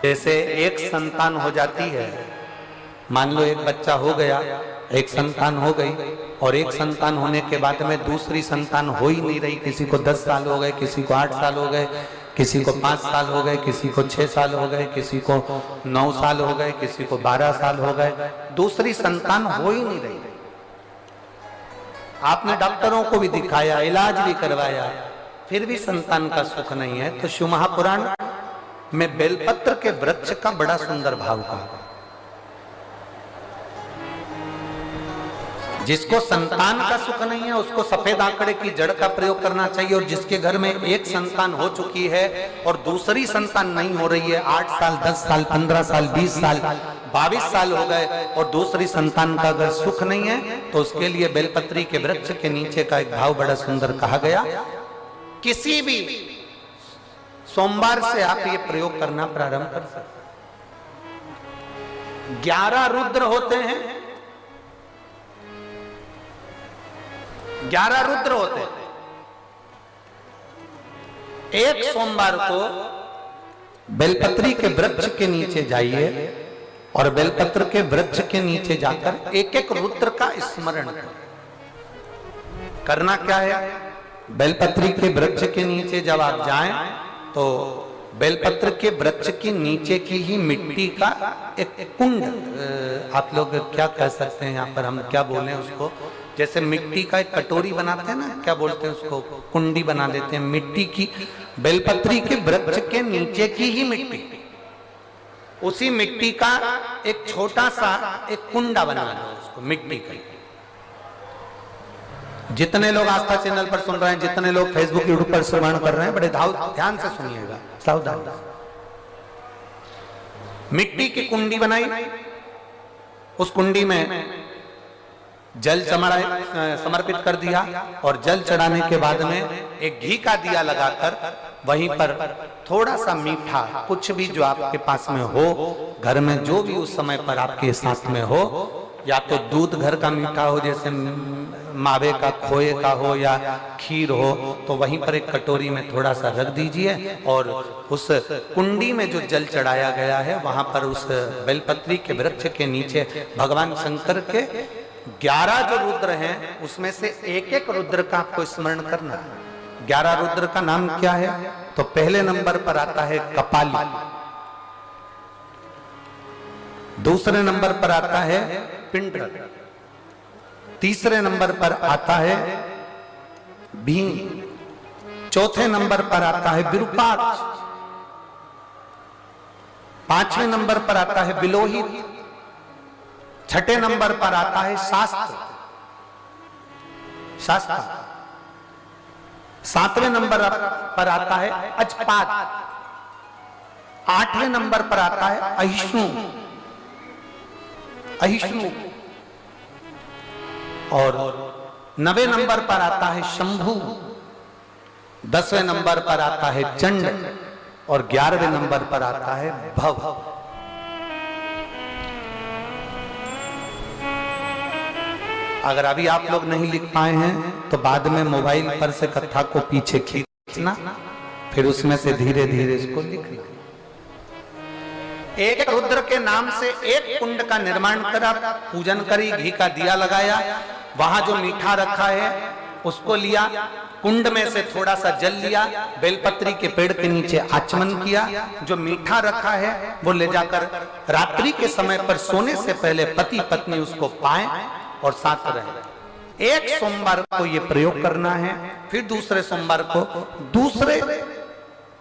जैसे एक संतान हो जाती है, मान लो एक बच्चा हो गया, एक संतान हो गई, और एक संतान होने के बाद में दूसरी संतान हो ही नहीं रही। किसी को 10 साल हो गए, किसी को 8 साल हो गए, किसी को 5 साल हो गए, किसी को 6 साल हो गए, किसी को 9 साल हो गए, किसी को 12 साल हो गए, दूसरी संतान हो ही नहीं रही। आपने डॉक्टरों को भी दिखाया, इलाज भी करवाया, फिर भी संतान का सुख नहीं है। तो शिव महापुराण में बेलपत्र के वृक्ष का बड़ा सुंदर भाव कहा। जिसको संतान का सुख नहीं है उसको सफेद आंकड़े की जड़ का प्रयोग करना चाहिए, और जिसके घर में एक संतान हो चुकी है और दूसरी संतान नहीं हो रही है, 8 साल 10 साल 15 साल 20 साल 22 साल हो गए और दूसरी संतान का अगर सुख नहीं है, तो उसके लिए बेलपत्री के वृक्ष के नीचे का एक भाव बड़ा सुंदर कहा गया। किसी भी सोमवार से आप ये प्रयोग करना प्रारंभ कर सकते। 11 रुद्र होते हैं, 11 रुद्र होते हैं। एक सोमवार को बेलपत्री के वृक्ष के नीचे जाइए और बेलपत्र के वृक्ष के नीचे जाकर एक एक रुद्र का स्मरण करें। करना क्या है, बेलपत्री के वृक्ष के नीचे जब आप जाएं तो बेलपत्र के वृक्ष के नीचे की ही मिट्टी का एक कुंड, आप लोग क्या कह सकते हैं, यहाँ पर हम क्या बोलें उसको, जैसे मिट्टी का एक कटोरी बनाते हैं ना, क्या बोलते हैं उसको, कुंडी बना देते हैं मिट्टी की। बेलपत्री के वृक्ष के नीचे की ही मिट्टी, उसी मिट्टी का एक छोटा सा एक कुंडा बना दो उसको, मिट्टी का। जितने लोग आस्था चैनल पर सुन रहे हैं, जितने लोग फेसबुक यूट्यूब पर श्रवण कर रहे हैं, बड़े ध्यान से सुनिएगा, सावधान। मिट्टी की कुंडी बनाई, उस कुंडी में जल समर्पित कर दिया, और जल चढ़ाने के बाद में एक घी का दिया लगाकर वहीं पर थोड़ा सा मीठा, कुछ भी जो आपके पास में हो, घर में जो भी उस समय पर आपके साथ में हो, या तो दूध घर का मीठा हो, जैसे मावे का, खोए का हो, या खीर हो, तो वहीं पर एक कटोरी में थोड़ा सा रख दीजिए, और उस कुंडी में जो जल चढ़ाया गया है वहां पर उस बेलपत्री के वृक्ष के नीचे भगवान शंकर के 11 जो रुद्र हैं उसमें से एक एक रुद्र का आपको स्मरण करना। 11 रुद्र का नाम क्या है, तो पहले नंबर पर आता है कपाली, दूसरे नंबर पर आता है पिंडर, तीसरे नंबर पर आता है भीम, चौथे नंबर पर आता है विरूपाक्ष, पांचवें नंबर पर आता है बिलोहित, छठे नंबर पर आता है शास्त्र, सातवें नंबर पर आता है अजपात, आठवें नंबर पर आता है अहिष्णु, और 9वें नंबर पर आता है शंभु, 10वें नंबर पर आता है चंड, और 11वें नंबर पर आता है भव। अगर अभी आप लोग नहीं लिख पाए हैं तो बाद में मोबाइल पर से कथा को पीछे खींचना, फिर उसमें से धीरे धीरे इसको लिखना। एक रुद्र के नाम से एक कुंड का निर्माण करा, पूजन करी, घी का दिया लगाया, वहां जो मीठा रखा है उसको लिया, कुंड में से थोड़ा सा जल लिया, बेलपत्री के पेड़ के नीचे आचमन किया, जो मीठा रखा है वो ले जाकर रात्रि के समय पर सोने से पहले पति पत्नी उसको पाएं और साथ रहे। एक सोमवार को ये प्रयोग करना है, फिर दूसरे सोमवार को दूसरे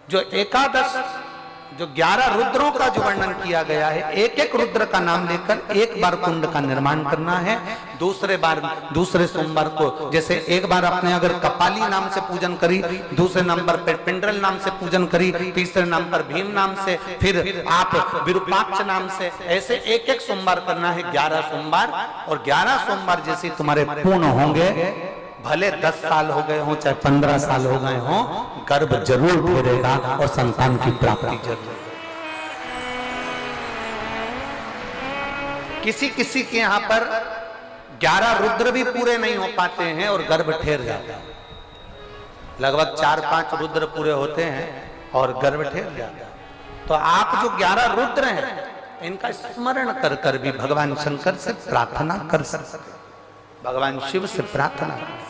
जो एकादश, जो 11 रुद्रों का जो वर्णन किया गया है, एक एक रुद्र का नाम लेकर एक बार कुंड का निर्माण करना है। दूसरे सोमवार को, जैसे एक बार आपने अगर कपाली नाम से पूजन करी, दूसरे नंबर पर पिंडरल नाम से पूजन करी, तीसरे नाम पर भीम नाम से, फिर आप विरूपाक्ष नाम से, ऐसे एक एक सोमवार करना है, 11 सोमवार। और 11 सोमवार जैसे तुम्हारे पूर्ण होंगे, भले 10 साल हो गए हो चाहे 15 साल हो गए हो, गर्भ जरूर फेरेगा और संतान की प्राप्ति जरूर। किसी किसी के यहाँ पर 11 रुद्र भी पूरे नहीं हो पाते हैं और गर्भ ठेर जाता है। लगभग 4-5 रुद्र पूरे होते हैं और गर्भ ठेर जाता है। तो आप जो 11 रुद्र हैं इनका स्मरण कर कर भी भगवान शंकर से प्रार्थना कर सकते, भगवान शिव से प्रार्थना कर।